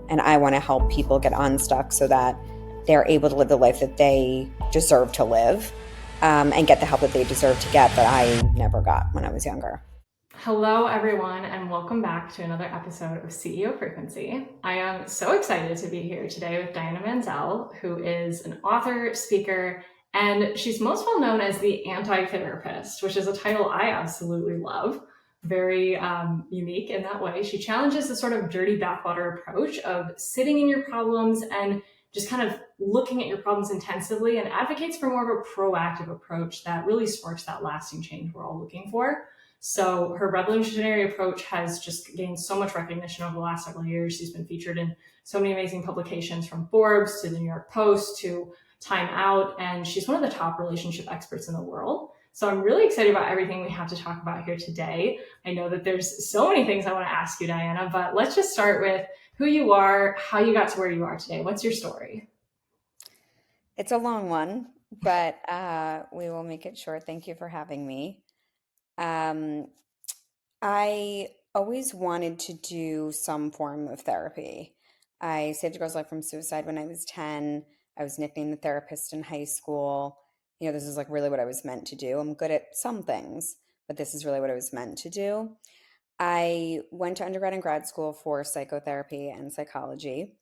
And I want to help people get unstuck so that they're able to live the life that they deserve to live, and get the help that they deserve to get that I never got when I was younger. Hello, everyone, and welcome back to another episode of CEO Frequency. I am so excited to be here today with Diana Mandell, who is an author, speaker, and she's most well known as the anti-therapist, which is a title I absolutely love. Very unique in that way. She challenges the sort of dirty bathwater approach of sitting in your problems and just kind of looking at your problems intensively, and advocates for more of a proactive approach that really sparks that lasting change we're all looking for. So her revolutionary approach has just gained so much recognition over the last several years. She's been featured in so many amazing publications, from Forbes to the New York Post to Time Out, and she's one of the top relationship experts in the world. So I'm really excited about everything we have to talk about here today. I know that there's so many things I want to ask you, Diana, but let's just start with who you are, how you got to where you are today. What's your story? It's a long one, but we will make it short. Thank you for having me. Um, I always wanted to do some form of therapy. I saved a girl's life from suicide when I was 10. I was nicknamed the therapist in high school. This is like really what I was meant to do. I'm good at some things, but this is really what I was meant to do. I went to undergrad and grad school for psychotherapy and psychology.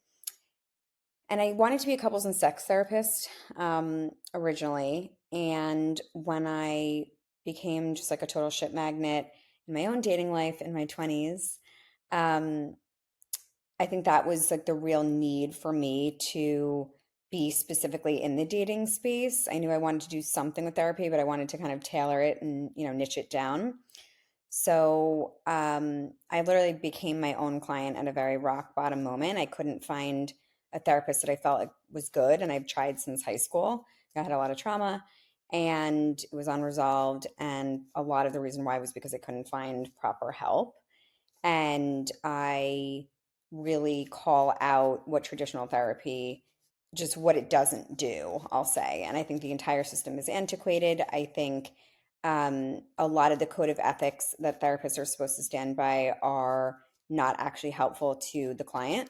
And I wanted to be a couples and sex therapist, originally. And when I became just like a total shit magnet in my own dating life in my 20s, um, I think that was like the real need for me to be specifically in the dating space. I knew I wanted to do something with therapy, but I wanted to kind of tailor it and, niche it down. So I literally became my own client at a very rock bottom moment. I couldn't find a therapist that I felt like was good, and I've tried since high school. I had a lot of trauma, and it was unresolved. And a lot of the reason why was because I couldn't find proper help. And I really call out what traditional therapy, just what it doesn't do, I'll say. And I think the entire system is antiquated. I think a lot of the code of ethics that therapists are supposed to stand by are not actually helpful to the client.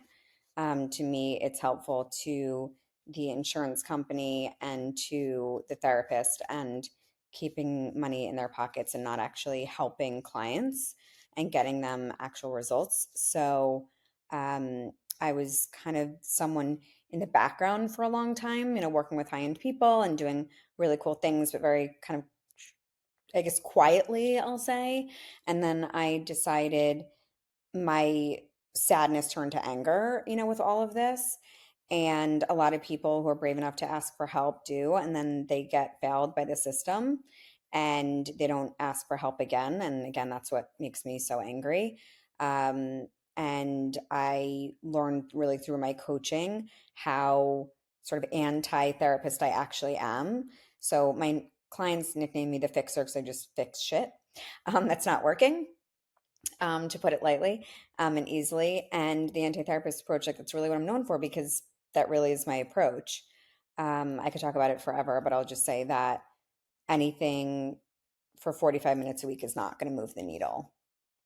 To me, it's helpful to the insurance company and to the therapist, and keeping money in their pockets and not actually helping clients and getting them actual results. So um, I was kind of someone in the background for a long time, working with high end people and doing really cool things, but very kind of, I guess, quietly, I'll say. And then I decided my sadness turned to anger, with all of this. And a lot of people who are brave enough to ask for help do, and then they get failed by the system and they don't ask for help again. And again, that's what makes me so angry. Um, and I learned really through my coaching how sort of anti-therapist I actually am. So my clients nickname me the fixer because I just fix shit. That's not working, to put it lightly, and easily. And the anti-therapist approach, like, that's really what I'm known for, because that really is my approach. I could talk about it forever, but I'll just say that anything for 45 minutes a week is not going to move the needle.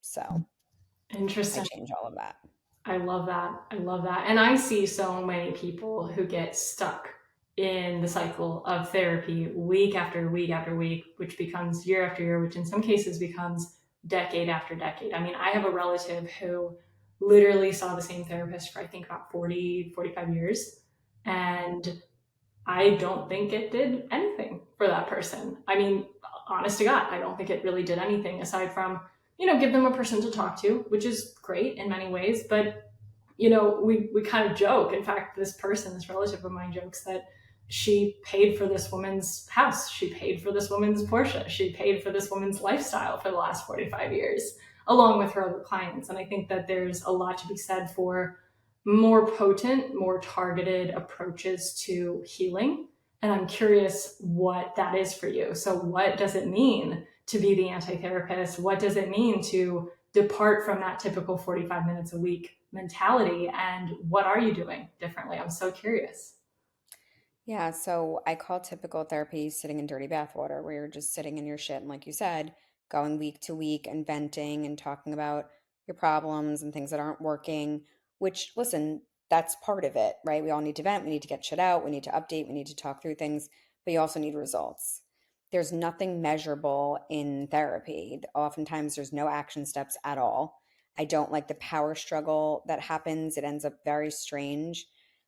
So I Interesting. change all of that. I love that. I love that. And I see so many people who get stuck in the cycle of therapy week after week after week, which becomes year after year, which in some cases becomes decade after decade. I mean, I have a relative who literally saw the same therapist for I think about 40, 45 years. And I don't think it did anything for that person. I mean, honest to God, I don't think it really did anything aside from, give them a person to talk to, which is great in many ways. But, we kind of joke. In fact, this person, this relative of mine, jokes that she paid for this woman's house. She paid for this woman's Porsche. She paid for this woman's lifestyle for the last 45 years, along with her other clients. And I think that there's a lot to be said for more potent, more targeted approaches to healing. And I'm curious what that is for you. So, what does it mean to be the anti therapist? What does it mean to depart from that typical 45 minutes a week mentality? And what are you doing differently? I'm so curious. Yeah, so I call typical therapy sitting in dirty bathwater, where you're just sitting in your shit and, like you said, going week to week and venting and talking about your problems and things that aren't working, which, listen, that's part of it, right? We all need to vent, we need to get shit out, we need to update, we need to talk through things, but you also need results. There's nothing measurable in therapy. Oftentimes, there's no action steps at all. I don't like the power struggle that happens. It ends up very strange.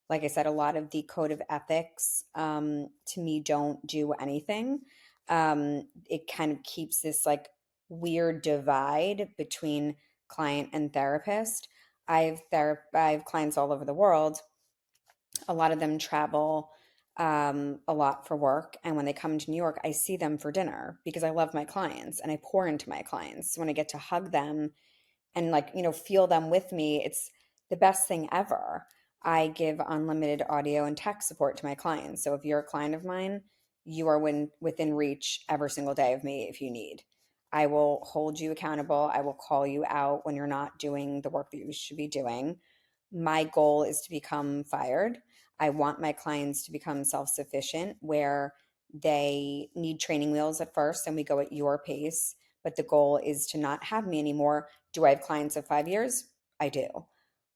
Like I said, a lot of the code of ethics to me don't do anything. It kind of keeps this like weird divide between client and therapist. I have clients all over the world. A lot of them travel a lot for work, and when they come to New York, I see them for dinner because I love my clients and I pour into my clients. So when I get to hug them and like, feel them with me, it's the best thing ever. I give unlimited audio and text support to my clients. So if you're a client of mine, you are within reach every single day of me if you need. I will hold you accountable. I will call you out when you're not doing the work that you should be doing. My goal is to become fired. I want my clients to become self sufficient where they need training wheels at first and we go at your pace. But the goal is to not have me anymore. Do I have clients of 5 years? I do.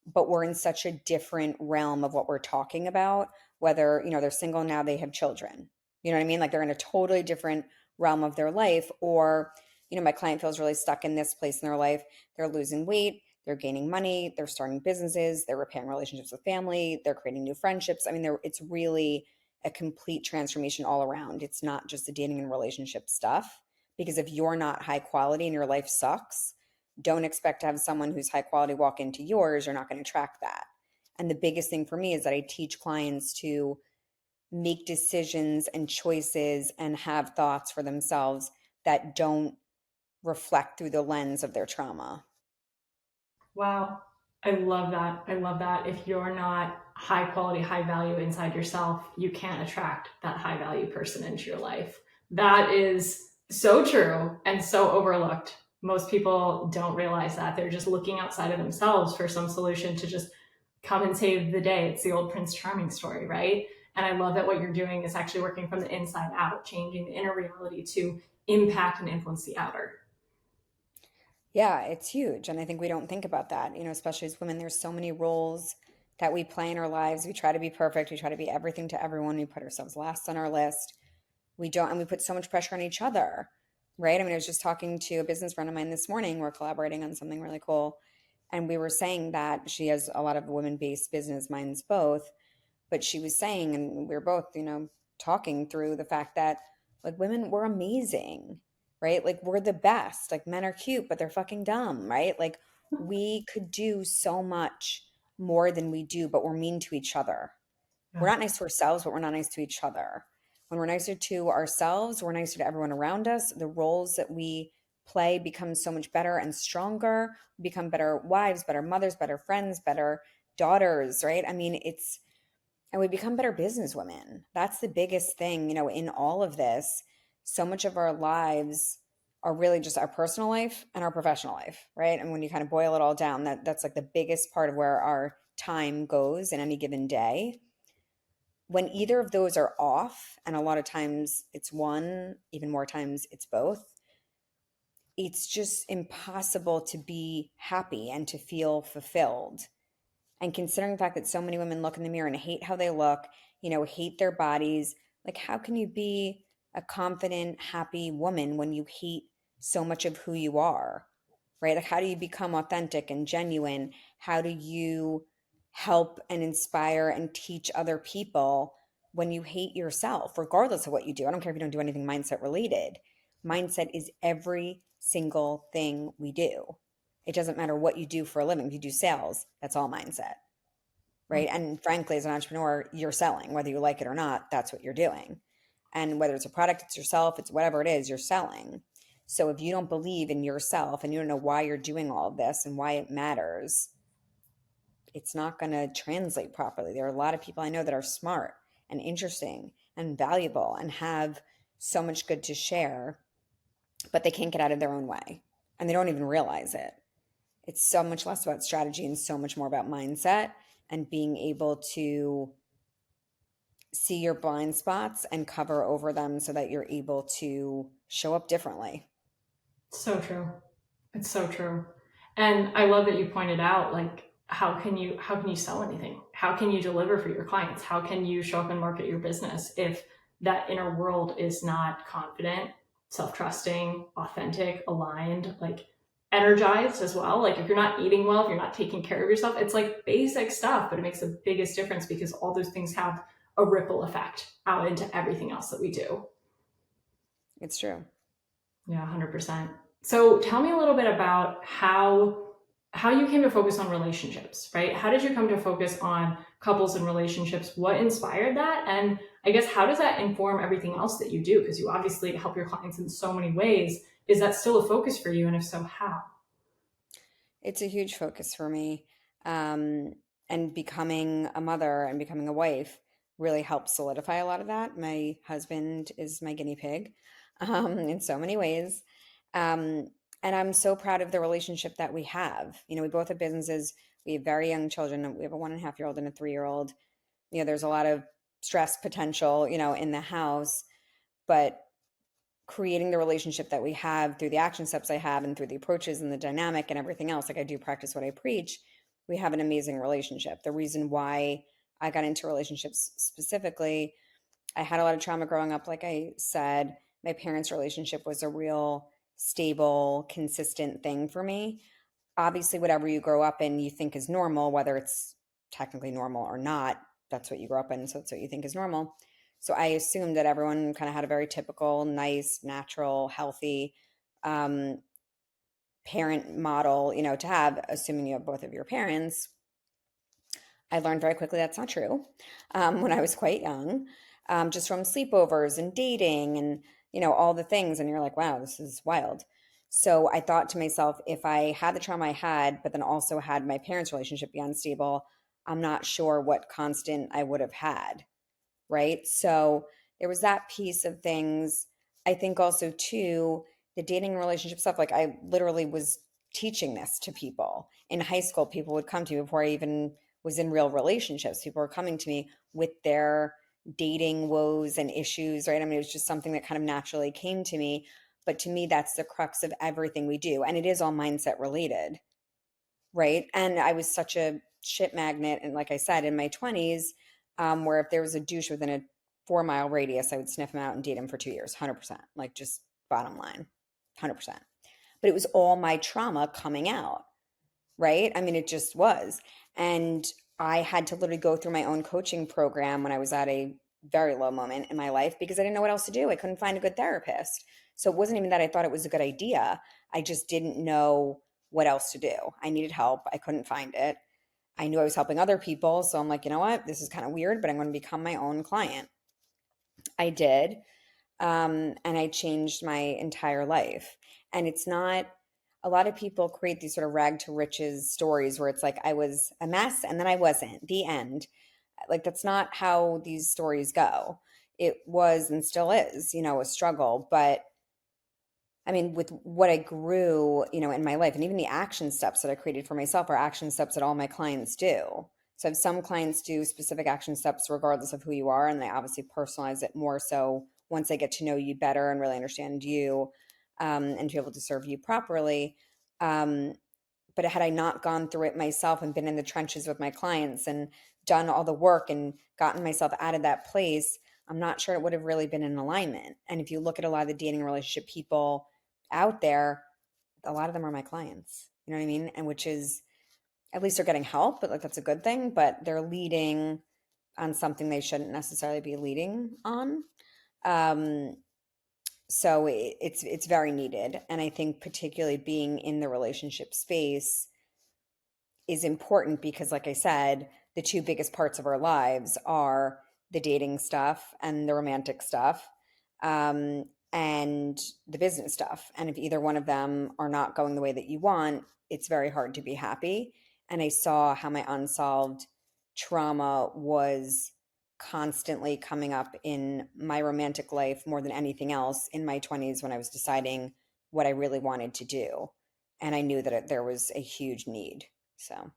But we're in such a different realm of what we're talking about, whether, they're single now, they have children. You know what I mean? Like they're in a totally different realm of their life. Or, my client feels really stuck in this place in their life. They're losing weight, they're gaining money, they're starting businesses, they're repairing relationships with family, they're creating new friendships. I mean, it's really a complete transformation all around. It's not just the dating and relationship stuff. Because if you're not high quality and your life sucks, don't expect to have someone who's high quality walk into yours. You're not going to track that. And the biggest thing for me is that I teach clients to make decisions and choices and have thoughts for themselves that don't reflect through the lens of their trauma. Wow. I love that. I love that. If you're not high quality, high value inside yourself, you can't attract that high value person into your life. That is so true and so overlooked. Most people don't realize that. They're just looking outside of themselves for some solution to just come and save the day. It's the old Prince Charming story, right? And I love that what you're doing is actually working from the inside out, changing the inner reality to impact and influence the outer. Yeah, it's huge. And I think we don't think about that, especially as women. There's so many roles that we play in our lives. We try to be perfect. We try to be everything to everyone. We put ourselves last on our list. We don't, and we put so much pressure on each other, right? I mean, I was just talking to a business friend of mine this morning. We're collaborating on something really cool. And we were saying that she has a lot of women-based business, mine's both. But she was saying, and we were both, talking through the fact that like women, we're amazing, right? Like we're the best. Like men are cute, but they're fucking dumb, right? Like we could do so much more than we do, but we're mean to each other. We're Yeah. not nice to ourselves, but we're not nice to each other. When we're nicer to ourselves, we're nicer to everyone around us. The roles that we play become so much better and stronger. We become better wives, better mothers, better friends, better daughters, right? I mean, and we become better businesswomen. That's the biggest thing, in all of this. So much of our lives are really just our personal life and our professional life, right? And when you kind of boil it all down, that's like the biggest part of where our time goes in any given day. When either of those are off, and a lot of times it's one, even more times it's both, it's just impossible to be happy and to feel fulfilled. And considering the fact that so many women look in the mirror and hate how they look, hate their bodies, like how can you be a confident, happy woman when you hate so much of who you are, right? Like how do you become authentic and genuine? How do you help and inspire and teach other people when you hate yourself, regardless of what you do? I don't care if you don't do anything mindset related. Mindset is every single thing we do. It doesn't matter what you do for a living. If you do sales, that's all mindset, right? And frankly, as an entrepreneur, you're selling, whether you like it or not, that's what you're doing. And whether it's a product, it's yourself, it's whatever it is, you're selling. So if you don't believe in yourself and you don't know why you're doing all of this and why it matters, it's not going to translate properly. There are a lot of people I know that are smart and interesting and valuable and have so much good to share, but they can't get out of their own way and they don't even realize it. It's so much less about strategy and so much more about mindset and being able to see your blind spots and cover over them so that you're able to show up differently. So true. It's so true. And I love that you pointed out like how can you sell anything? how can you deliver for your clients? How can you show up and market your business if that inner world is not confident, self-trusting, authentic, aligned, like energized as well? Like if you're not eating well, if you're not taking care of yourself, it's like basic stuff, but it makes the biggest difference because all those things have a ripple effect out into everything else that we do. It's true. Yeah, 100%. So tell me a little bit about how you came to focus on relationships, right? How did you come to focus on couples and relationships? What inspired that? And I guess how does that inform everything else that you do? Because you obviously help your clients in so many ways. Is that still a focus for you? And if so, how? It's a huge focus for me. Um, and becoming a mother and becoming a wife really helped solidify a lot of that. My husband is my guinea pig, in so many ways. Um, and I'm so proud of the relationship that we have. You know, we both have businesses. We have very young children. We have a 1.5-year-old and a 3-year-old. You know, there's a lot of stress potential, you know, in the house, but creating the relationship that we have through the action steps I have and through the approaches and the dynamic and everything else, like I do practice what I preach, we have an amazing relationship. The reason why I got into relationships specifically, I had a lot of trauma growing up, like I said. My parents' relationship was a real stable, consistent thing for me. Obviously, whatever you grow up in, you think is normal, whether it's technically normal or not, that's what you grew up in, so that's what you think is normal. So I assumed that everyone kind of had a very typical, nice, natural, healthy um, parent model, you know, to have, assuming you have both of your parents. I learned very quickly that's not true when I was quite young, just from sleepovers and dating and, you know, all the things. And you're like, wow, this is wild. So I thought to myself, if I had the trauma I had, but then also had my parents' relationship be unstable, I'm not sure what constant I would have had. Right. So there was that piece of things. I think also, too, the dating relationship stuff, like I literally was teaching this to people in high school. People would come to me before I even was in real relationships. People were coming to me with their dating woes and issues, right? I mean, it was just something that kind of naturally came to me. But to me, that's the crux of everything we do. And it is all mindset related, right? And I was such a shit magnet. And like I said, in my 20s, where if there was a douche within a 4-mile radius, I would sniff him out and date him for 2 years, 100%, like just bottom line, 100%. But it was all my trauma coming out, right? I mean, it just was. And I had to literally go through my own coaching program when I was at a very low moment in my life because I didn't know what else to do. I couldn't find a good therapist. So it wasn't even that I thought it was a good idea. I just didn't know what else to do. I needed help. I couldn't find it. I knew I was helping other people. So I'm like, you know what? This is kind of weird, but I'm going to become my own client. I did. And I changed my entire life. And it's not, a lot of people create these sort of rag to riches stories where it's like, I was a mess and then I wasn't, the end. Like, that's not how these stories go. It was and still is, you know, a struggle. But I mean, with what I grew, you know, in my life and even the action steps that I created for myself are action steps that all my clients do. So I have some clients do specific action steps regardless of who you are, and they obviously personalize it more so once they get to know you better and really understand you, and to be able to serve you properly. Um, but had I not gone through it myself and been in the trenches with my clients and done all the work and gotten myself out of that place, I'm not sure it would have really been in alignment. And if you look at a lot of the dating relationship people out there, a lot of them are my clients. You know what I mean? And which is, at least they're getting help, but like that's a good thing, but they're leading on something they shouldn't necessarily be leading on. Um, so it's very needed. And I think particularly being in the relationship space is important because, like I said, the two biggest parts of our lives are the dating stuff and the romantic stuff, and the business stuff. And if either one of them are not going the way that you want, it's very hard to be happy. And I saw how my unsolved trauma was constantly coming up in my romantic life more than anything else in my 20s when I was deciding what I really wanted to do. And I knew that there was a huge need. So,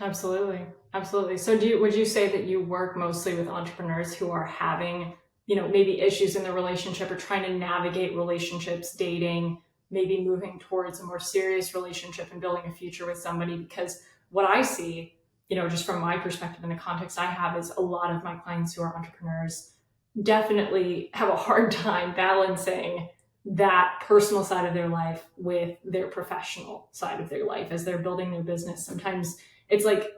Absolutely. Absolutely. So would you say that you work mostly with entrepreneurs who are having, maybe issues in the relationship or trying to navigate relationships, dating, maybe moving towards a more serious relationship and building a future with somebody? Because what I see just from my perspective and the context I have, is a lot of my clients who are entrepreneurs definitely have a hard time balancing that personal side of their life with their professional side of their life as they're building their business. Sometimes it's like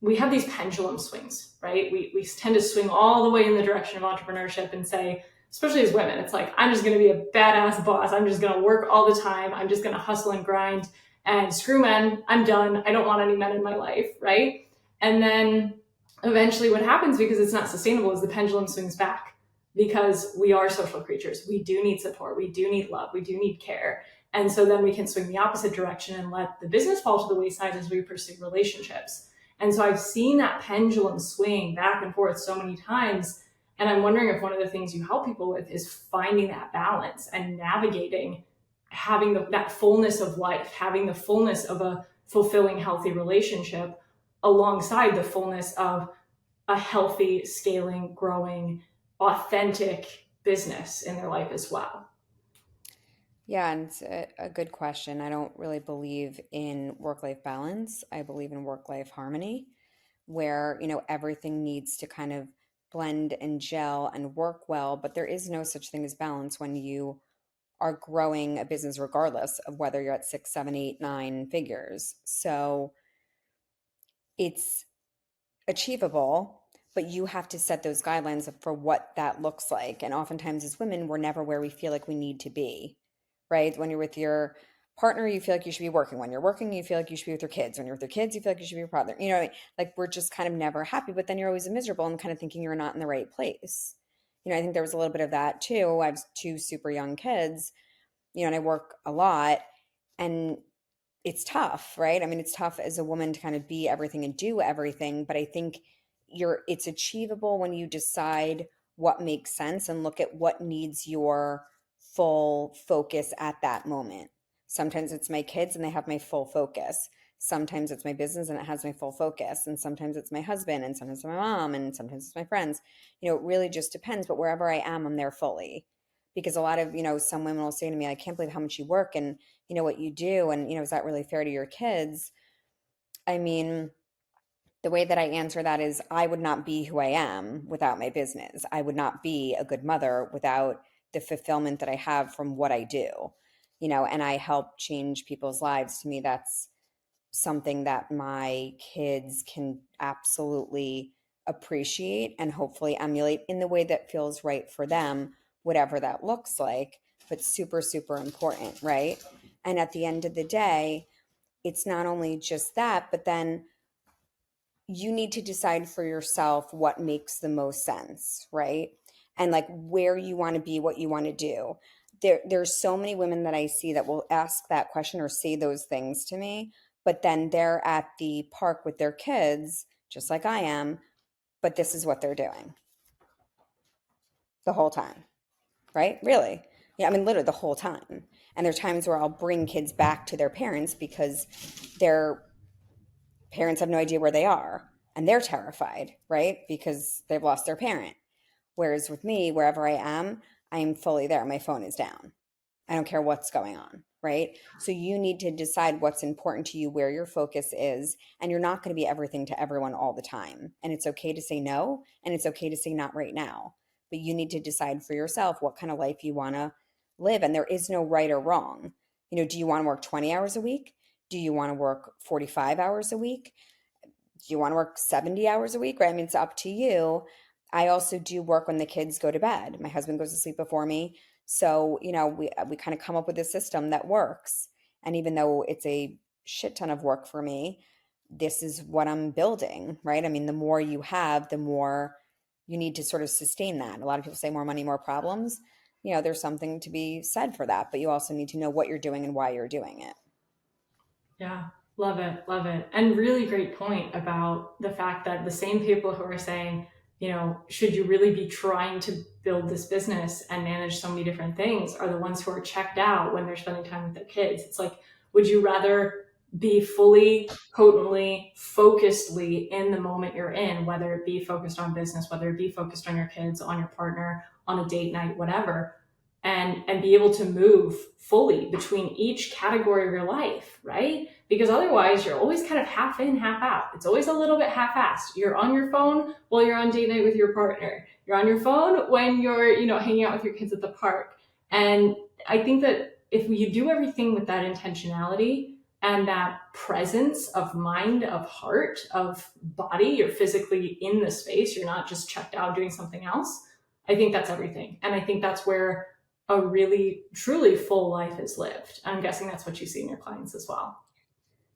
we have these pendulum swings, right? We tend to swing all the way in the direction of entrepreneurship and say, especially as women, it's like, I'm just going to be a badass boss. I'm just going to work all the time. I'm just going to hustle and grind and screw men. I'm done. I don't want any men in my life, right? And then eventually what happens, because it's not sustainable, is the pendulum swings back, because we are social creatures. We do need support. We do need love. We do need care. And so then we can swing the opposite direction and let the business fall to the wayside as we pursue relationships. And so I've seen that pendulum swing back and forth so many times. And I'm wondering if one of the things you help people with is finding that balance and navigating, having that fullness of life, having the fullness of a fulfilling, healthy relationship alongside the fullness of a healthy, scaling, growing, authentic business in their life as well. Yeah, and it's a good question. I don't really believe in work-life balance. I believe in work-life harmony, where, everything needs to kind of blend and gel and work well, but there is no such thing as balance when you are growing a business, regardless of whether you're at six, seven, eight, nine figures. So it's achievable, but you have to set those guidelines for what that looks like. And oftentimes as women, we're never where we feel like we need to be, right? When you're with your partner, you feel like you should be working. When you're working, you feel like you should be with your kids. When you're with your kids, you feel like you should be with your partner. Like we're just kind of never happy, but then you're always miserable and kind of thinking you're not in the right place. I think there was a little bit of that too. I have two super young kids, and I work a lot, and it's tough, right? I mean, it's tough as a woman to kind of be everything and do everything, but I think it's achievable when you decide what makes sense and look at what needs your full focus at that moment. Sometimes it's my kids and they have my full focus. Sometimes it's my business and it has my full focus. And sometimes it's my husband, and sometimes it's my mom, and sometimes it's my friends. It really just depends. But wherever I am, I'm there fully. Because a lot of, some women will say to me, I can't believe how much you work and what you do. And, is that really fair to your kids? I mean, the way that I answer that is I would not be who I am without my business. I would not be a good mother without the fulfillment that I have from what I do, and I help change people's lives. To me, that's something that my kids can absolutely appreciate and hopefully emulate in the way that feels right for them, whatever that looks like, but super, super important, right? And at the end of the day, it's not only just that, but then you need to decide for yourself what makes the most sense, right? And like where you want to be, what you want to do. There's so many women that I see that will ask that question or say those things to me, but then they're at the park with their kids, just like I am, but this is what they're doing the whole time, right? Really. Yeah, I mean, literally the whole time. And there are times where I'll bring kids back to their parents because their parents have no idea where they are and they're terrified, right? Because they've lost their parent. Whereas with me, wherever I am fully there. My phone is down. I don't care what's going on, right? So you need to decide what's important to you, where your focus is, and you're not going to be everything to everyone all the time. And it's okay to say no, and it's okay to say not right now. But you need to decide for yourself what kind of life you want to live. And there is no right or wrong. Do you want to work 20 hours a week? Do you want to work 45 hours a week? Do you want to work 70 hours a week? Right? I mean, it's up to you. I also do work when the kids go to bed. My husband goes to sleep before me. So, we kind of come up with a system that works. And even though it's a shit ton of work for me, this is what I'm building, right? I mean, the more you have, the more you need to sort of sustain that. A lot of people say more money, more problems. There's something to be said for that, but you also need to know what you're doing and why you're doing it. Yeah, love it, love it. And really great point about the fact that the same people who are saying, should you really be trying to build this business and manage so many different things are the ones who are checked out when they're spending time with their kids. It's like, would you rather be fully, potently, focusedly in the moment you're in, whether it be focused on business, whether it be focused on your kids, on your partner, on a date night, whatever, and be able to move fully between each category of your life, right? because otherwise you're always kind of half in, half out. It's always a little bit half-assed. You're on your phone while you're on date night with your partner. You're on your phone when you're, hanging out with your kids at the park. And I think that if you do everything with that intentionality and that presence of mind, of heart, of body, you're physically in the space, you're not just checked out doing something else. I think that's everything. And I think that's where a really, truly full life is lived. I'm guessing that's what you see in your clients as well.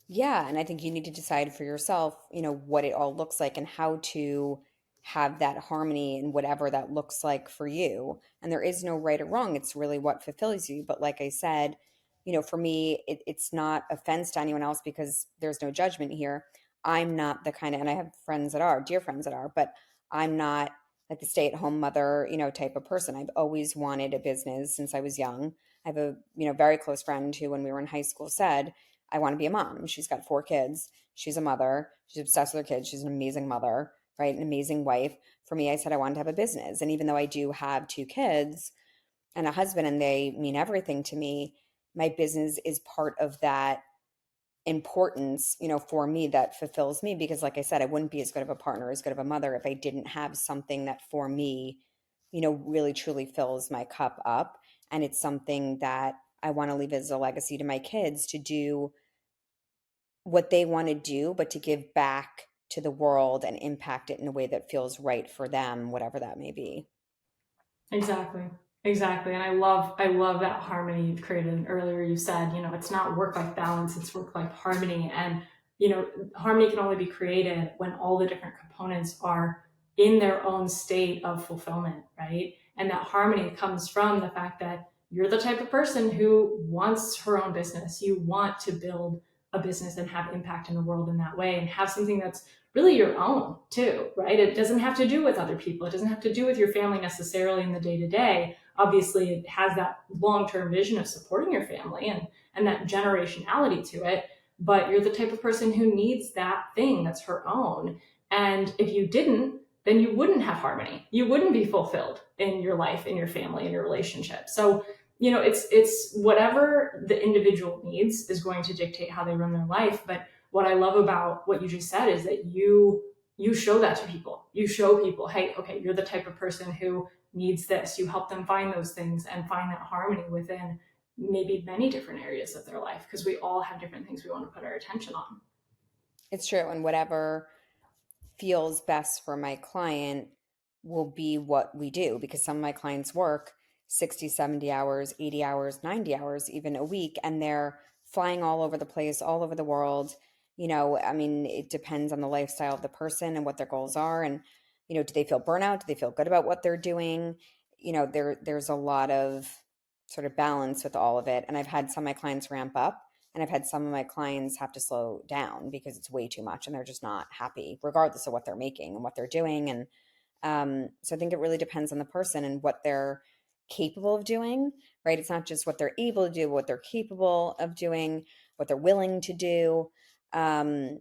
Yeah, and I think you need to decide for yourself, what it all looks like and how to have that harmony and whatever that looks like for you. And there is no right or wrong. It's really what fulfills you. But like I said, for me, it's not offense to anyone else because there's no judgment here. I'm not the kind of, and I have friends that are, dear friends that are, but I'm not like the stay-at-home mother, type of person. I've always wanted a business since I was young. I have a, very close friend who, when we were in high school, said, I want to be a mom. She's got 4 kids. She's a mother. She's obsessed with her kids. She's an amazing mother, right? An amazing wife. For me, I said I wanted to have a business. And even though I do have 2 kids and a husband and they mean everything to me, my business is part of that importance, for me that fulfills me. Because like I said, I wouldn't be as good of a partner, as good of a mother if I didn't have something that for me, really truly fills my cup up. And it's something that I want to leave as a legacy to my kids to do what they want to do, but to give back to the world and impact it in a way that feels right for them, whatever that may be. Exactly. Exactly. And I love that harmony you've created. And earlier you said, it's not work life balance, it's work life harmony. And, harmony can only be created when all the different components are in their own state of fulfillment, right? And that harmony comes from the fact that you're the type of person who wants her own business. You want to build a business and have impact in the world in that way and have something that's really your own too, right? It doesn't have to do with other people. It doesn't have to do with your family necessarily in the day to day. Obviously, it has that long term vision of supporting your family and that generationality to it. But you're the type of person who needs that thing that's her own. And if you didn't, then you wouldn't have harmony. You wouldn't be fulfilled in your life, in your family, in your relationship. So, it's whatever the individual needs is going to dictate how they run their life. But what I love about what you just said is that you show that to people. You show people, hey, okay, you're the type of person who needs this. You help them find those things and find that harmony within maybe many different areas of their life because we all have different things we want to put our attention on. It's true. And whatever feels best for my client will be what we do because some of my clients work 60, 70 hours, 80 hours, 90 hours, even a week, and they're flying all over the place, all over the world. I mean, it depends on the lifestyle of the person and what their goals are. And, do they feel burnout? Do they feel good about what they're doing? There's a lot of sort of balance with all of it. And I've had some of my clients ramp up and I've had some of my clients have to slow down because it's way too much and they're just not happy, regardless of what they're making and what they're doing. And so I think it really depends on the person and what they're capable of doing, right? It's not just what they're able to do, but what they're capable of doing, what they're willing to do, um,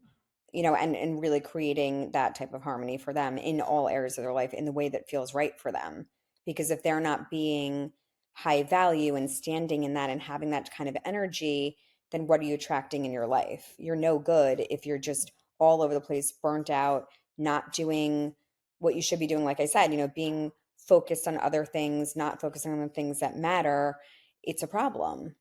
and really creating that type of harmony for them in all areas of their life in the way that feels right for them. Because if they're not being high value and standing in that and having that kind of energy, then what are you attracting in your life? You're no good if you're just all over the place, burnt out, not doing what you should be doing. Like I said, being focused on other things, not focusing on the things that matter, it's a problem.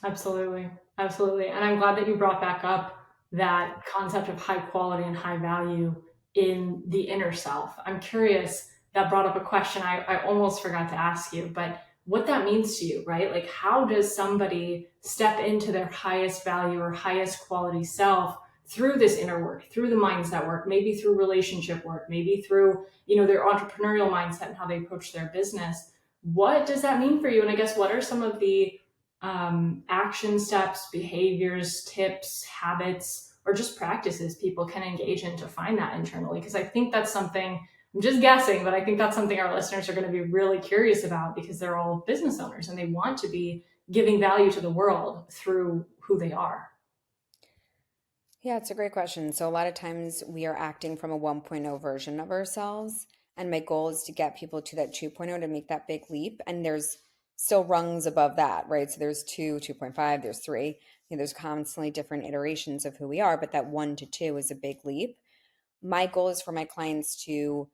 Absolutely. Absolutely. And I'm glad that you brought back up that concept of high quality and high value in the inner self. I'm curious, that brought up a question I almost forgot to ask you, but what that means to you, right? Like, how does somebody step into their highest value or highest quality self through this inner work, through the mindset work, maybe through relationship work, maybe through, their entrepreneurial mindset and how they approach their business? What does that mean for you? And I guess what are some of the action steps, behaviors, tips, habits, or just practices people can engage in to find that internally? Because I think that's something, I'm just guessing, but I think that's something our listeners are going to be really curious about because they're all business owners and they want to be giving value to the world through who they are. Yeah, it's a great question. So a lot of times we are acting from a 1.0 version of ourselves. And my goal is to get people to that 2.0 to make that big leap. And there's still rungs above that, right? So there's 2, 2.5, there's 3. There's constantly different iterations of who we are, but that 1 to 2 is a big leap. My goal is for my clients to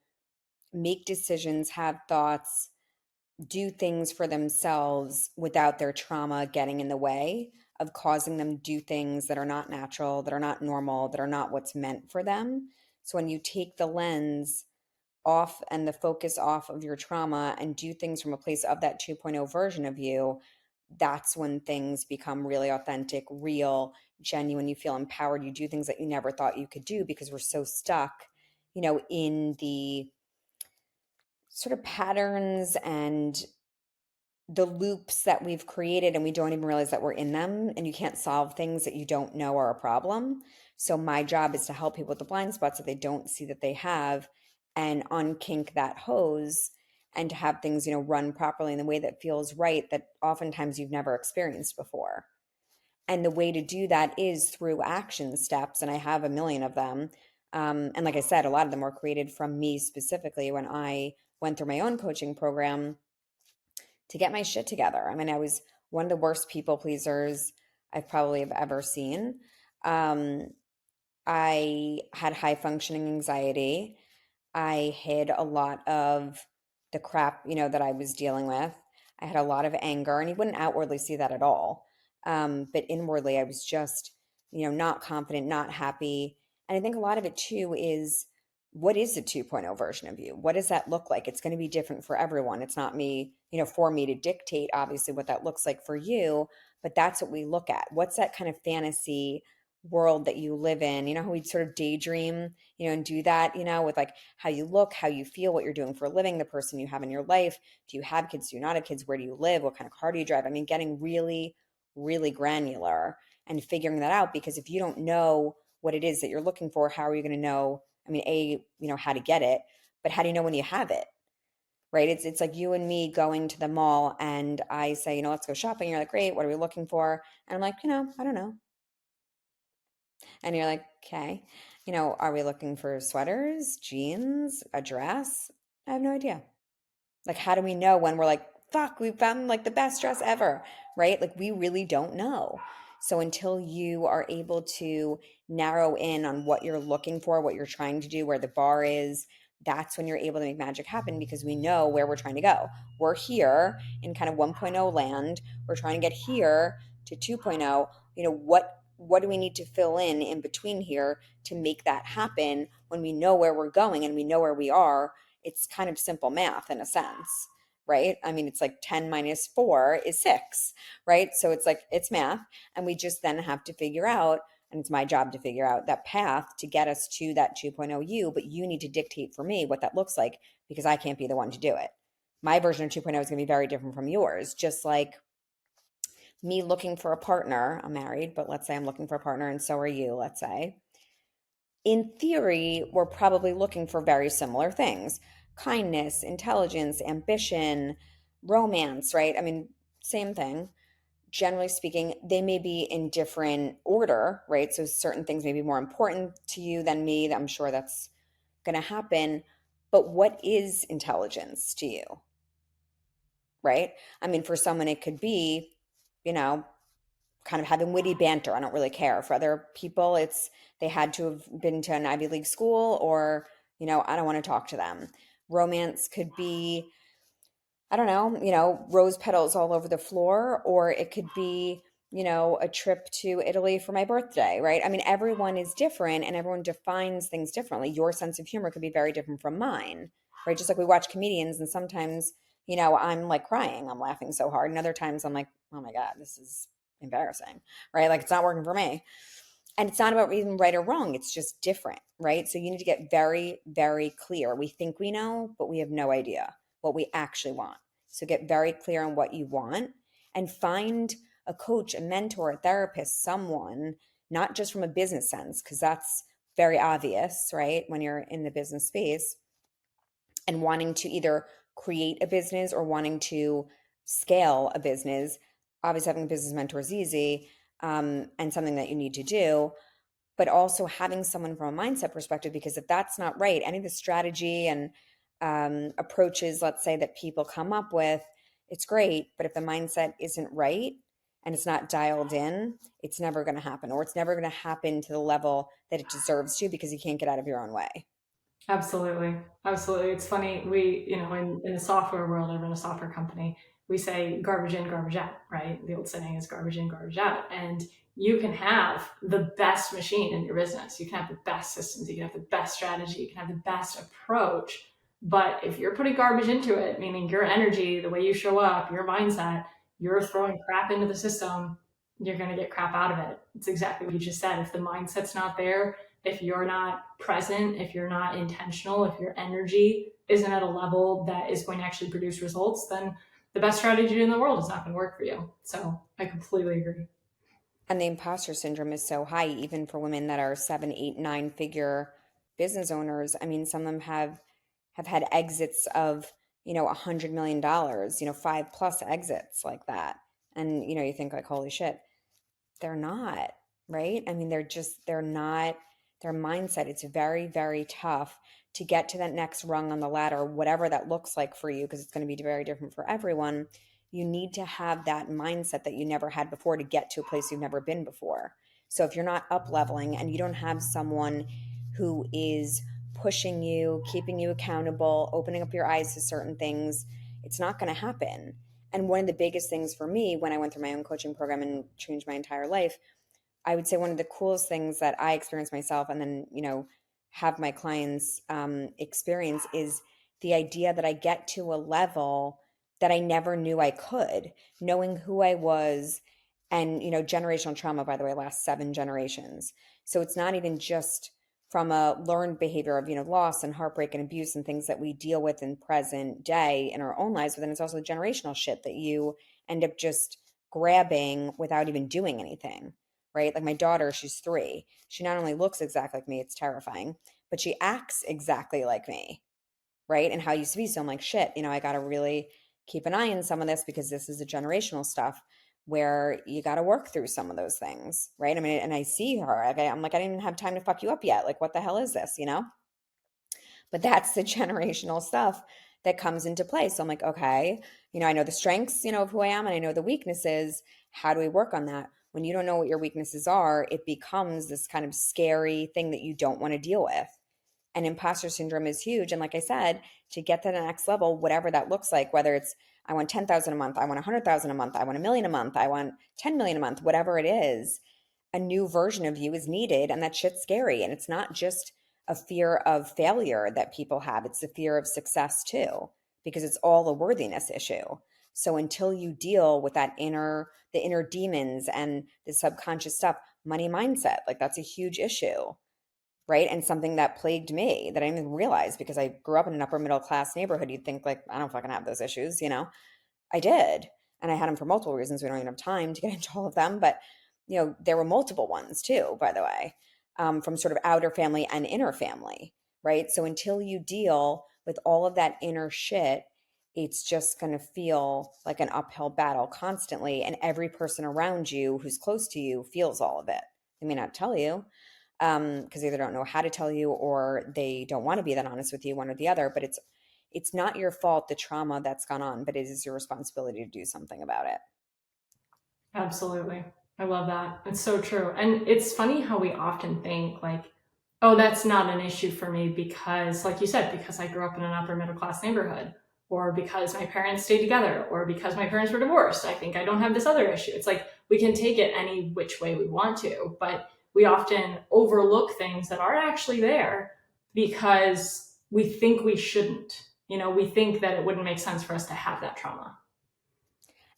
make decisions, have thoughts, do things for themselves without their trauma getting in the way of causing them to do things that are not natural, that are not normal, that are not what's meant for them. So when you take the lens off and the focus off of your trauma and do things from a place of that 2.0 version of you, that's when things become really authentic, real, genuine. You feel empowered. You do things that you never thought you could do because we're so stuck, in the sort of patterns and the loops that we've created, and we don't even realize that we're in them, and you can't solve things that you don't know are a problem. So my job is to help people with the blind spots that they don't see that they have, and unkink that hose, and to have things run properly in the way that feels right, that oftentimes you've never experienced before. And the way to do that is through action steps, and I have a million of them. And like I said, a lot of them were created from me specifically when I went through my own coaching program to get my shit together. I mean, I was one of the worst people pleasers I probably have ever seen. Um, I had high functioning anxiety. I hid a lot of the crap, that I was dealing with. I had a lot of anger, and you wouldn't outwardly see that at all. But inwardly, I was just, not confident, not happy. And I think a lot of it too is, what is the 2.0 version of you? What does that look like? It's going to be different for everyone. It's not me, for me to dictate, obviously, what that looks like for you, but that's what we look at. What's that kind of fantasy world that you live in? How we sort of daydream, and do that, with like how you look, how you feel, what you're doing for a living, the person you have in your life. Do you have kids? Do you not have kids? Where do you live? What kind of car do you drive? I mean, getting really, really granular and figuring that out, because if you don't know what it is that you're looking for, how are you going to know? I mean, how to get it, but how do you know when you have it? Right? It's like you and me going to the mall, and I say, let's go shopping. You're like, great. What are we looking for? And I'm like, I don't know. And you're like, okay, are we looking for sweaters, jeans, a dress? I have no idea. Like, how do we know when we're like, fuck, we found like the best dress ever, right? Like, we really don't know. So until you are able to narrow in on what you're looking for, what you're trying to do, where the bar is, that's when you're able to make magic happen, because we know where we're trying to go. We're here in kind of 1.0 land. We're trying to get here to 2.0. What do we need to fill in between here to make that happen? When we know where we're going and we know where we are, it's kind of simple math in a sense, right? I mean, it's like 10 minus 4 is 6, right? So it's like, it's math. And we just then have to figure out, and it's my job to figure out that path to get us to that 2.0 you, but you need to dictate for me what that looks like, because I can't be the one to do it. My version of 2.0 is going to be very different from yours. Just like me looking for a partner, I'm married, but let's say I'm looking for a partner and so are you, let's say. In theory, we're probably looking for very similar things: kindness, intelligence, ambition, romance, right? I mean, same thing. Generally speaking, they may be in different order, right? So certain things may be more important to you than me. I'm sure that's going to happen. But what is intelligence to you, right? I mean, for someone, it could be, you know, kind of having witty banter. I don't really care. For other people, it's they had to have been to an Ivy League school, or, I don't want to talk to them. Romance could be, I don't know, rose petals all over the floor, or it could be, a trip to Italy for my birthday, right? I mean, everyone is different and everyone defines things differently. Your sense of humor could be very different from mine, right? Just like we watch comedians, and sometimes, I'm like crying, I'm laughing so hard. And other times I'm like, oh my God, this is embarrassing, right? Like, it's not working for me. And it's not about even right or wrong, it's just different, right? So you need to get very, very clear. We think we know, but we have no idea what we actually want. So get very clear on what you want, and find a coach, a mentor, a therapist, someone, not just from a business sense, because that's very obvious, right? When you're in the business space and wanting to either create a business or wanting to scale a business, obviously having a business mentor is easy, and something that you need to do, but also having someone from a mindset perspective, because if that's not right, any of the strategy and approaches, let's say, that people come up with, it's great, but if the mindset isn't right and it's not dialed in, it's never going to happen, or it's never going to happen to the level that it deserves to, because you can't get out of your own way. Absolutely. Absolutely. It's funny. In the software world, I run a software company. We say garbage in, garbage out, right? The old saying is garbage in, garbage out. And you can have the best machine in your business. You can have the best systems. You can have the best strategy. You can have the best approach. But if you're putting garbage into it, meaning your energy, the way you show up, your mindset, you're throwing crap into the system, you're going to get crap out of it. It's exactly what you just said. If the mindset's not there, if you're not present, if you're not intentional, if your energy isn't at a level that is going to actually produce results, then the best strategy in the world is not going to work for you. So I completely agree. And the imposter syndrome is so high, even for women that are 7, 8, 9 figure business owners. I mean, some of them have had exits of, $100 million, 5+ exits like that. And you think like, holy shit, they're not, right? I mean, they're not, their mindset, it's very, very tough to get to that next rung on the ladder, whatever that looks like for you, because it's going to be very different for everyone. You need to have that mindset that you never had before to get to a place you've never been before. So if you're not up leveling and you don't have someone who is pushing you, keeping you accountable, opening up your eyes to certain things, it's not going to happen. And one of the biggest things for me when I went through my own coaching program and changed my entire life, I would say one of the coolest things that I experienced myself and then, have my clients experience is the idea that I get to a level that I never knew I could, knowing who I was. And, generational trauma, by the way, lasts 7 generations. So it's not even just from a learned behavior of, loss and heartbreak and abuse and things that we deal with in present day in our own lives, but then it's also generational shit that you end up just grabbing without even doing anything, right? Like my daughter, she's 3. She not only looks exactly like me, it's terrifying, but she acts exactly like me, right? And how I used to be. So I'm like, shit, I got to really keep an eye on some of this, because this is a generational stuff where you got to work through some of those things, right? I mean, and I see her, I'm like, I didn't even have time to fuck you up yet. Like, what the hell is this? But that's the generational stuff that comes into play. So I'm like, okay, I know the strengths, of who I am, and I know the weaknesses. How do we work on that? When you don't know what your weaknesses are, it becomes this kind of scary thing that you don't want to deal with. And imposter syndrome is huge. And like I said, to get to the next level, whatever that looks like, whether it's I want 10,000 a month, I want 100,000 a month, I want 1 million a month, I want 10 million a month, whatever it is, a new version of you is needed. And that shit's scary. And it's not just a fear of failure that people have, it's a fear of success too, because it's all a worthiness issue. So until you deal with the inner demons and the subconscious stuff, money mindset, like that's a huge issue, right? And something that plagued me that I didn't even realize, because I grew up in an upper middle class neighborhood. You'd think like, I don't fucking have those issues. I did. And I had them for multiple reasons. We don't even have time to get into all of them. But, there were multiple ones too, by the way, from sort of outer family and inner family, right? So until you deal with all of that inner shit, it's just going to feel like an uphill battle constantly. And every person around you who's close to you feels all of it. They may not tell you, because they either don't know how to tell you or they don't want to be that honest with you, one or the other. But it's not your fault, the trauma that's gone on, but it is your responsibility to do something about it. Absolutely. I love that. It's so true. And it's funny how we often think like, oh, that's not an issue for me because, like you said, because I grew up in an upper middle class neighborhood, or because my parents stayed together, or because my parents were divorced. I think I don't have this other issue. It's like we can take it any which way we want to, but we often overlook things that are actually there because we think we shouldn't. We think that it wouldn't make sense for us to have that trauma.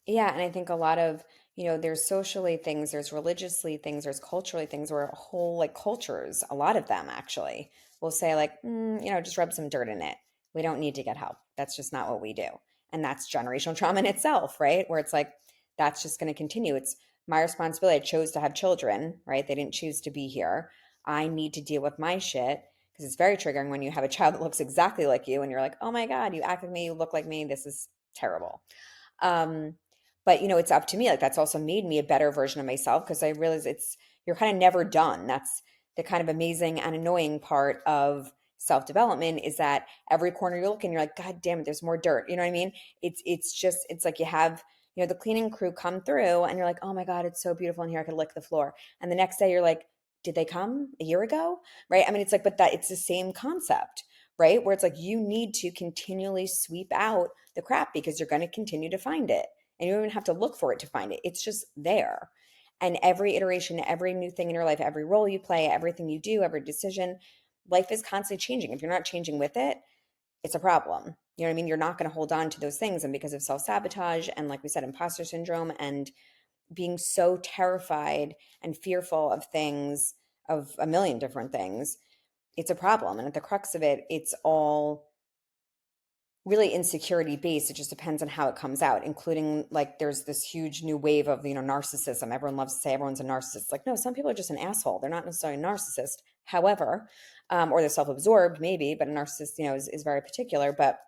Yeah, and I think a lot of, there's socially things, there's religiously things, there's culturally things, where whole like cultures, a lot of them actually will say like, just rub some dirt in it. We don't need to get help. That's just not what we do. And that's generational trauma in itself, right? Where it's like, that's just going to continue. It's my responsibility. I chose to have children, right? They didn't choose to be here. I need to deal with my shit, because it's very triggering when you have a child that looks exactly like you and you're like, oh my God, you act like me, you look like me. This is terrible. Um, but it's up to me. Like that's also made me a better version of myself, because I realize you're kind of never done. That's the kind of amazing and annoying part of self-development is that every corner you look in, you're like, God damn it, there's more dirt. You know what I mean? It's like you have, the cleaning crew come through and you're like, oh my God, it's so beautiful in here. I could lick the floor. And the next day you're like, did they come a year ago? Right. I mean, it's like, but that it's the same concept, right? Where it's like you need to continually sweep out the crap because you're going to continue to find it. And you don't even have to look for it to find it. It's just there. And every iteration, every new thing in your life, every role you play, everything you do, every decision, life is constantly changing. If you're not changing with it, it's a problem. You know what I mean? You're not going to hold on to those things. And because of self sabotage and, like we said, imposter syndrome and being so terrified and fearful of things, of a million different things, it's a problem. And at the crux of it, it's all really insecurity based. It just depends on how it comes out, including like there's this huge new wave of, narcissism. Everyone loves to say everyone's a narcissist. Like, no, some people are just an asshole. They're not necessarily a narcissist. However, or they're self-absorbed maybe, but a narcissist, is very particular. But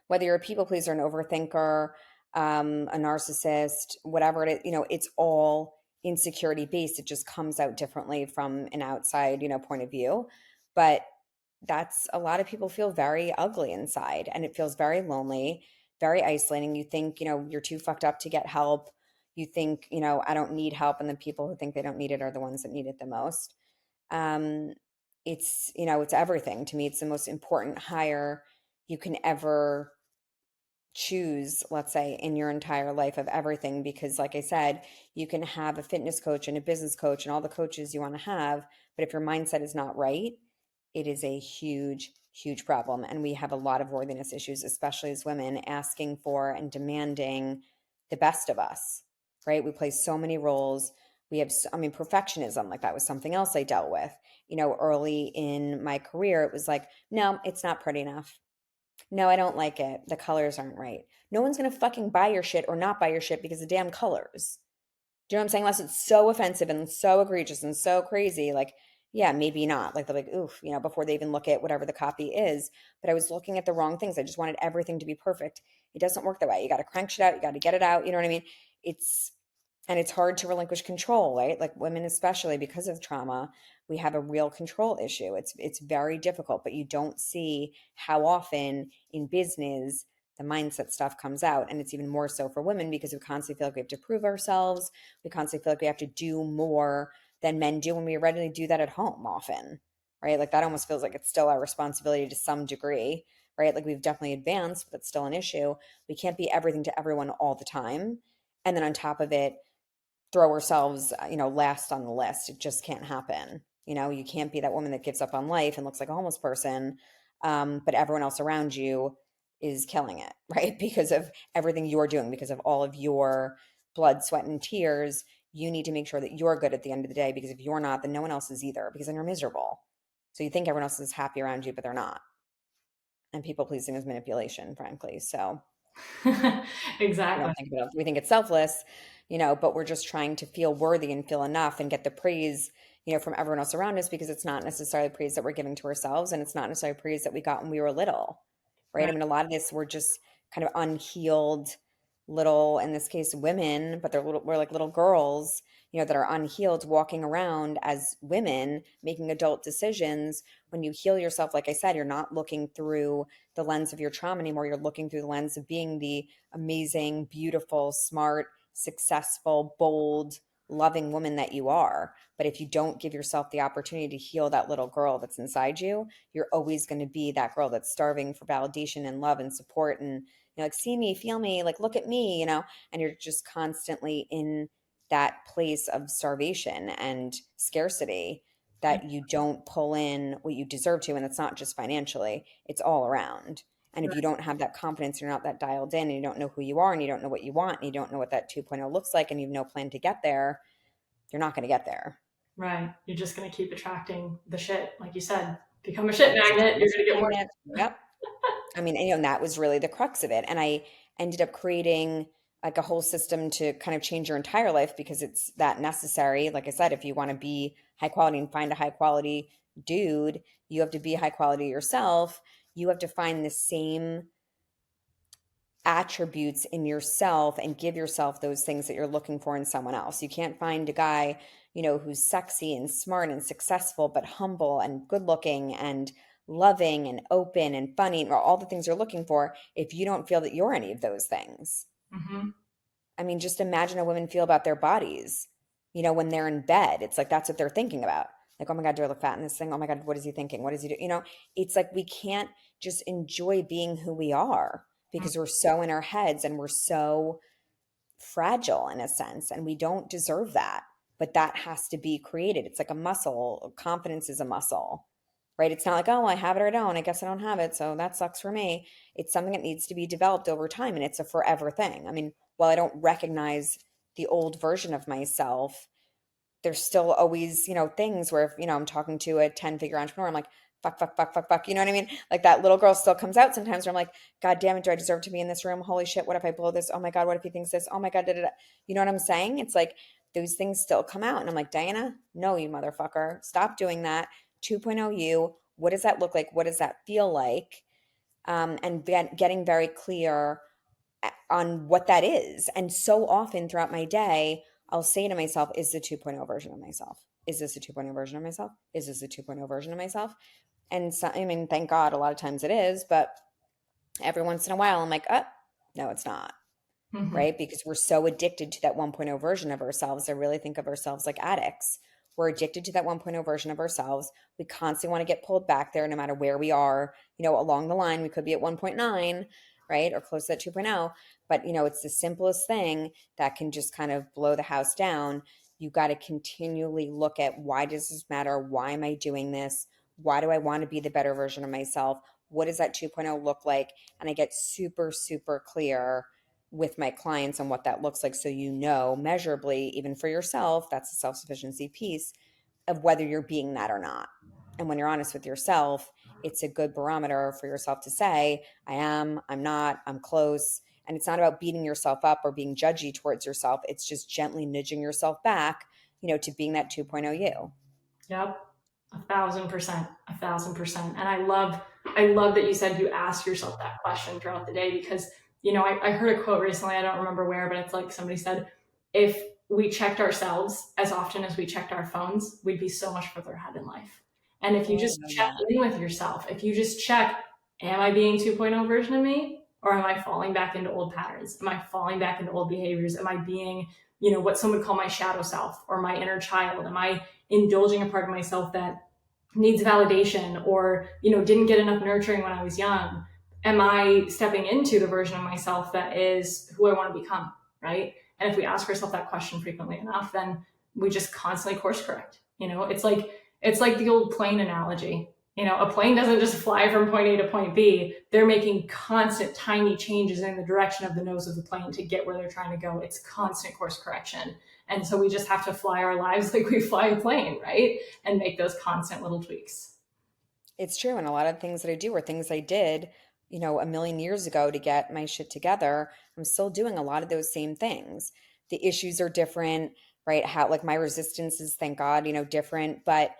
whether you're a people pleaser, an overthinker, a narcissist, whatever it is, it's all insecurity based. It just comes out differently from an outside, point of view. But that's a lot of people feel very ugly inside and it feels very lonely, very isolating. You think, you're too fucked up to get help. You think, I don't need help. And the people who think they don't need it are the ones that need it the most. Um, it's everything to me. It's the most important hire you can ever choose, let's say, in your entire life of everything. Because, like I said, you can have a fitness coach and a business coach and all the coaches you want to have. But if your mindset is not right, it is a huge, huge problem. And we have a lot of worthiness issues, especially as women, asking for and demanding the best of us, right? We play so many roles. We have, I mean, perfectionism, like that was something else I dealt with. Early in my career, it was like, no, it's not pretty enough. No, I don't like it. The colors aren't right. No one's going to fucking buy your shit or not buy your shit because of damn colors. Do you know what I'm saying? Unless it's so offensive and so egregious and so crazy, like, yeah, maybe not. Like they're like, oof, before they even look at whatever the copy is. But I was looking at the wrong things. I just wanted everything to be perfect. It doesn't work that way. You got to crank shit out. You got to get it out. You know what I mean? It's and it's hard to relinquish control, right? Like women, especially because of trauma, we have a real control issue. It's very difficult, but you don't see how often in business the mindset stuff comes out. And it's even more so for women because we constantly feel like we have to prove ourselves. We constantly feel like we have to do more than men do when we readily do that at home often, right? Like that almost feels like it's still our responsibility to some degree, right? Like we've definitely advanced, but it's still an issue. We can't be everything to everyone all the time. And then on top of it, throw ourselves, last on the list. It just can't happen. You can't be that woman that gives up on life and looks like a homeless person, but everyone else around you is killing it, right? Because of everything you're doing, because of all of your blood, sweat, and tears. You need to make sure that you're good at the end of the day, because if you're not, then no one else is either, because then you're miserable. So you think everyone else is happy around you, but they're not. And people pleasing is manipulation, frankly. So we Exactly. don't think about it. We think it's selfless, but we're just trying to feel worthy and feel enough and get the praise, from everyone else around us, because it's not necessarily praise that we're giving to ourselves, and it's not necessarily praise that we got when we were little, right? I Right. mean, a lot of this we're just kind of unhealed little, in this case, women, but we're like little girls, that are unhealed, walking around as women, making adult decisions. When you heal yourself, like I said, you're not looking through the lens of your trauma anymore. You're looking through the lens of being the amazing, beautiful, smart, successful, bold, loving woman that you are. But if you don't give yourself the opportunity to heal that little girl that's inside you, you're always going to be that girl that's starving for validation and love and support and, like, see me, feel me, like, look at me, and you're just constantly in that place of starvation and scarcity that you don't pull in what you deserve to. And it's not just financially, it's all around. And if you don't have that confidence, you're not that dialed in, and you don't know who you are, and you don't know what you want, and you don't know what that 2.0 looks like, and you have no plan to get there, you're not going to get there. Right. You're just going to keep attracting the shit. Like you said, become a shit It's magnet. You're almost going to get more. magnet. Yep. I mean, and that was really the crux of it. And I ended up creating like a whole system to kind of change your entire life, because it's that necessary. Like I said, if you want to be high quality and find a high quality dude, you have to be high quality yourself. You have to find the same attributes in yourself and give yourself those things that you're looking for in someone else. You can't find a guy, who's sexy and smart and successful, but humble and good looking and loving and open and funny, or all the things you're looking for, if you don't feel that you're any of those things. Hmm. I mean, just imagine how women feel about their bodies, when they're in bed. It's like that's what they're thinking about. Like, oh my God, do I look fat in this thing? Oh my God, what is he thinking? What does he do? It's like we can't just enjoy being who we are because we're so in our heads and we're so fragile in a sense, and we don't deserve that. But that has to be created. It's like a muscle. Confidence is a muscle, right? It's not like, oh, I have it or I don't. I guess I don't have it. So that sucks for me. It's something that needs to be developed over time, and it's a forever thing. I mean, while I don't recognize the old version of myself, there's still always, things where if, I'm talking to a 10-figure entrepreneur, I'm like, fuck, fuck, fuck, fuck, fuck. You know what I mean? Like that little girl still comes out sometimes where I'm like, God damn it, do I deserve to be in this room? Holy shit, what if I blow this? Oh my God, what if he thinks this? Oh my God, da, da, da. You know what I'm saying? It's like those things still come out. And I'm like, Diana, no, you motherfucker. Stop doing that. 2.0 you. What does that look like? What does that feel like? And getting very clear on what that is. And so often throughout my day, I'll say to myself, is the 2.0 version of myself? Is this a 2.0 version of myself? Is this a 2.0 version of myself? And so, I mean, thank God a lot of times it is, but every once in a while I'm like, oh, no, it's not. Hmm. Right? Because we're so addicted to that 1.0 version of ourselves. I really think of ourselves like addicts. We're addicted to that 1.0 version of ourselves. We constantly want to get pulled back there no matter where we are, along the line. We could be at 1.9, right? Or close to that 2.0. But, it's the simplest thing that can just kind of blow the house down. You got to continually look at, why does this matter? Why am I doing this? Why do I want to be the better version of myself? What does that 2.0 look like? And I get super, super clear with my clients on what that looks like, so measurably, even for yourself, that's the self-sufficiency piece of whether you're being that or not. And when you're honest with yourself, it's a good barometer for yourself to say, I am, I'm not, I'm close. And it's not about beating yourself up or being judgy towards yourself. It's just gently nudging yourself back, to being that 2.0 you. Yep. 1,000%, 1,000%. And I love that you said you ask yourself that question throughout the day because, I heard a quote recently, I don't remember where, but it's like somebody said, if we checked ourselves as often as we checked our phones, we'd be so much further ahead in life. And if you Oh, I just love check that. in with yourself, if you just check, am I being 2.0 version of me? Or am I falling back into old patterns? Am I falling back into old behaviors? Am I being, what some would call my shadow self or my inner child? Am I indulging a part of myself that needs validation or didn't get enough nurturing when I was young? Am I stepping into the version of myself that is who I want to become, right? And if we ask ourselves that question frequently enough, then we just constantly course correct. It's like the old plane analogy. A plane doesn't just fly from point A to point B. They're making constant tiny changes in the direction of the nose of the plane to get where they're trying to go. It's constant course correction. And so we just have to fly our lives like we fly a plane, right? And make those constant little tweaks. It's true. And a lot of things that I do are things I did, a million years ago to get my shit together. I'm still doing a lot of those same things. The issues are different, right? How, like, my resistance is, thank God, different. But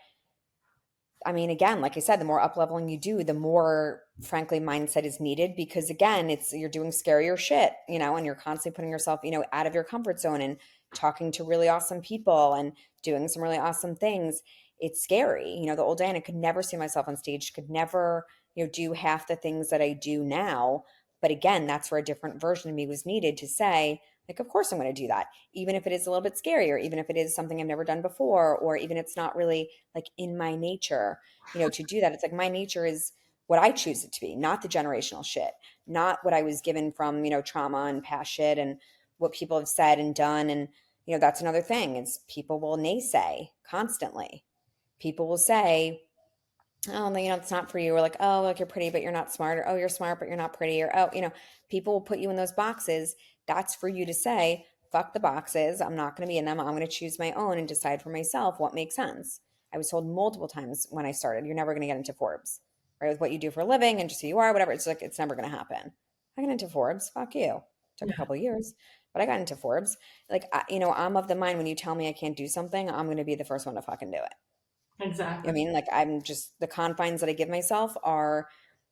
I mean, again, like I said, the more up leveling you do, the more, frankly, mindset is needed because, again, you're doing scarier shit, and you're constantly putting yourself, out of your comfort zone and talking to really awesome people and doing some really awesome things. It's scary. The old Diana could never see myself on stage, could never, do half the things that I do now. But again, that's where a different version of me was needed to say, like, of course I'm going to do that, even if it is a little bit scarier, even if it is something I've never done before, or even it's not really like in my nature, to do that. It's like my nature is what I choose it to be, not the generational shit, not what I was given from, trauma and past shit and what people have said and done. And, that's another thing is people will naysay constantly. People will say, oh, it's not for you. Or like, oh, like, you're pretty, but you're not smart. Or, oh, you're smart, but you're not pretty. Or, oh, people will put you in those boxes. That's for you to say, fuck the boxes. I'm not going to be in them. I'm going to choose my own and decide for myself what makes sense. I was told multiple times when I started, you're never going to get into Forbes, right? With what you do for a living and just who you are, whatever. It's like, it's never going to happen. I got into Forbes. Fuck you. Took a Yeah, couple of years, but I got into Forbes. Like, I'm of the mind, when you tell me I can't do something, I'm going to be the first one to fucking do it. I exactly. mean, like, I'm just, the confines that I give myself are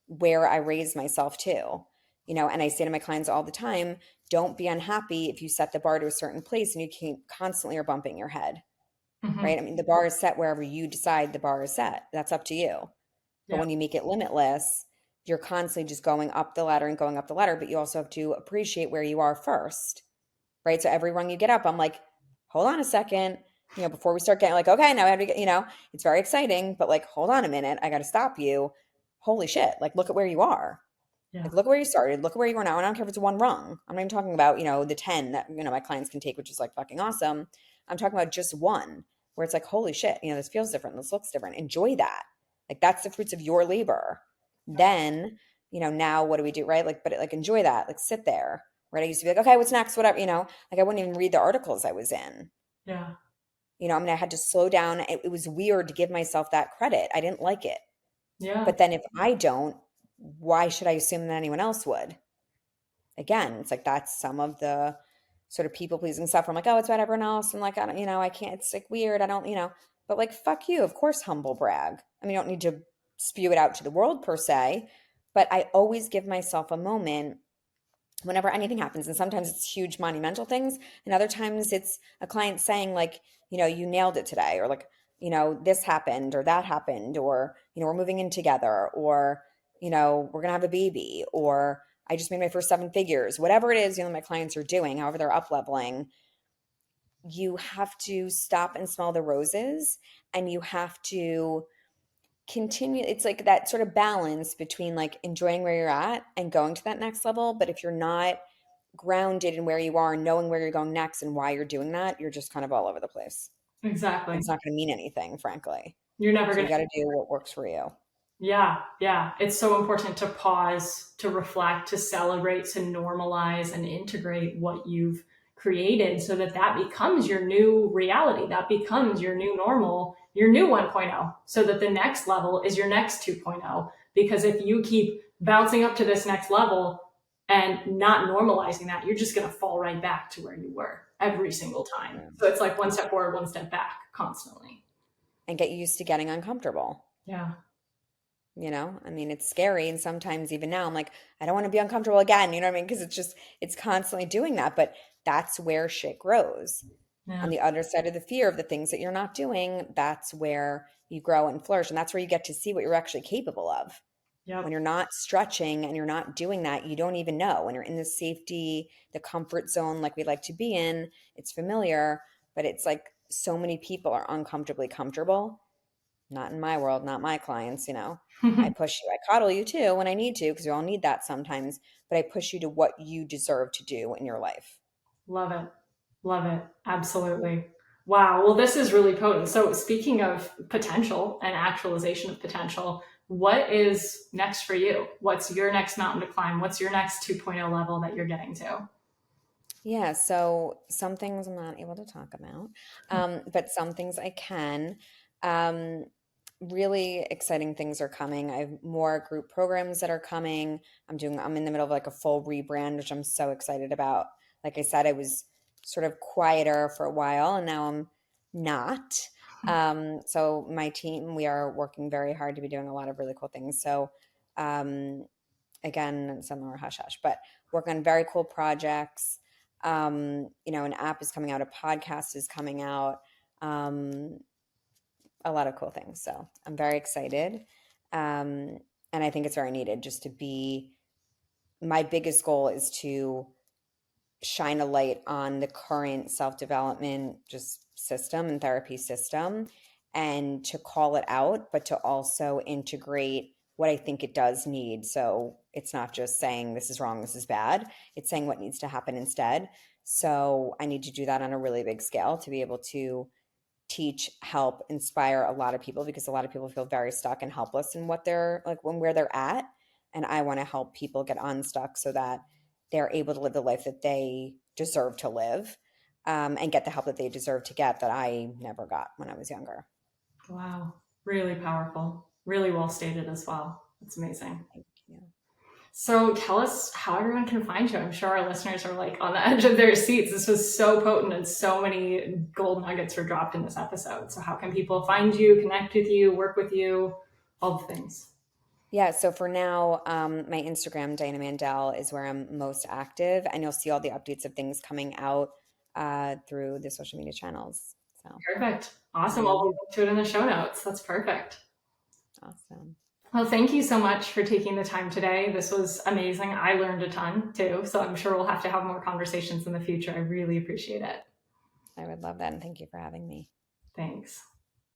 where I raise myself to. And I say to my clients all the time, don't be unhappy if you set the bar to a certain place and you can't constantly are bumping your head, Hmm. right? I mean, the bar is set wherever you decide the bar is set. That's up to you. But Yeah. when you make it limitless, you're constantly just going up the ladder and going up the ladder, but you also have to appreciate where you are first, right? So every rung you get up, I'm like, hold on a second, before we start getting like, okay, now I have to get, it's very exciting, but like, hold on a minute, I got to stop you. Holy shit. Like, look at where you are. Yeah. Like, look where you started, look at where you are now. And I don't care if it's one rung. I'm not even talking about, the 10 that, my clients can take, which is like fucking awesome. I'm talking about just one where it's like, holy shit, this feels different. This looks different. Enjoy that. Like, that's the fruits of your labor. Then, now what do we do, right? Like, but like, enjoy that. Like, sit there, right? I used to be like, okay, what's next? Whatever, like I wouldn't even read the articles I was in. Yeah. I mean, I had to slow down. It was weird to give myself that credit. I didn't like it. Yeah. But then if I don't, why should I assume that anyone else would? Again, it's like that's some of the sort of people pleasing stuff. I'm like, oh, it's about everyone else. And like, I don't, I can't, it's like weird. I don't, but like, fuck you. Of course, humble brag. I mean, you don't need to spew it out to the world per se, but I always give myself a moment whenever anything happens. And sometimes it's huge monumental things. And other times it's a client saying like, you nailed it today, or like, this happened or that happened, or, we're moving in together, or, we're going to have a baby, or I just made my first 7 figures, whatever it is, my clients are doing, however they're up leveling. You have to stop and smell the roses, and you have to continue. It's like that sort of balance between like enjoying where you're at and going to that next level. But if you're not grounded in where you are, knowing where you're going next and why you're doing that, you're just kind of all over the place. And Exactly. it's not going to mean anything, frankly. You're never So going you to. got to do what works for you. Yeah, yeah. It's so important to pause, to reflect, to celebrate, to normalize and integrate what you've created so that that becomes your new reality. That becomes your new normal, your new 1.0, so that the next level is your next 2.0. Because if you keep bouncing up to this next level and not normalizing that, you're just going to fall right back to where you were every single time. Yeah. So it's like one step forward, one step back constantly. And get used to getting uncomfortable. Yeah. I mean, it's scary. And sometimes even now, I'm like, I don't want to be uncomfortable again. You know what I mean? Because it's constantly doing that. But that's where shit grows. On Yeah. the other side of the fear of the things that you're not doing, that's where you grow and flourish. And that's where you get to see what you're actually capable of. When Yep. you're not stretching and you're not doing that, you don't even know. When you're in the safety, the comfort zone like we like to be in, it's familiar, but it's like so many people are uncomfortably comfortable. Not in my world, not my clients. I push you, I coddle you too when I need to, because we all need that sometimes, but I push you to what you deserve to do in your life. Love it. Love it. Absolutely. Wow. Well, this is really potent. So, speaking of potential and actualization of potential, what is next for you? What's your next mountain to climb? What's your next 2.0 level that you're getting to? Yeah, so some things I'm not able to talk about, but some things I can. Um, Really exciting things are coming. I have more group programs that are coming. I'm in the middle of like a full rebrand, which I'm so excited about. Like I said, I was sort of quieter for a while and now I'm not. So my team, we are working very hard to be doing a lot of really cool things. So, um, again, some are hush hush, but working on very cool projects. An app is coming out, a podcast is coming out, a lot of cool things. So I'm very excited. And I think it's very needed just to be, my biggest goal is to shine a light on the current self-development just system and therapy system, and to call it out, but to also integrate what I think it does need. So it's not just saying this is wrong, this is bad. It's saying what needs to happen instead. So I need to do that on a really big scale to be able to teach, help, inspire a lot of people, because a lot of people feel very stuck and helpless in what they're like, when where they're at. And I want to help people get unstuck so that they're able to live the life that they deserve to live, and get the help that they deserve to get that I never got when I was younger. Wow. Really powerful. Really well stated as well. That's amazing. Thank you. So tell us how everyone can find you. I'm sure our listeners are like on the edge of their seats. This was so potent and so many gold nuggets were dropped in this episode. So how can people find you, connect with you, work with you, all the things? Yeah, so for now, my Instagram, Diana Mandell, is where I'm most active, and you'll see all the updates of things coming out through the social media channels. So, Perfect. Awesome. Well, we'll yeah, link to it in the show notes. That's perfect. awesome. Well, thank you so much for taking the time today. This was amazing. I learned a ton too. So I'm sure we'll have to have more conversations in the future. I really appreciate it. I would love that, and thank you for having me. Thanks.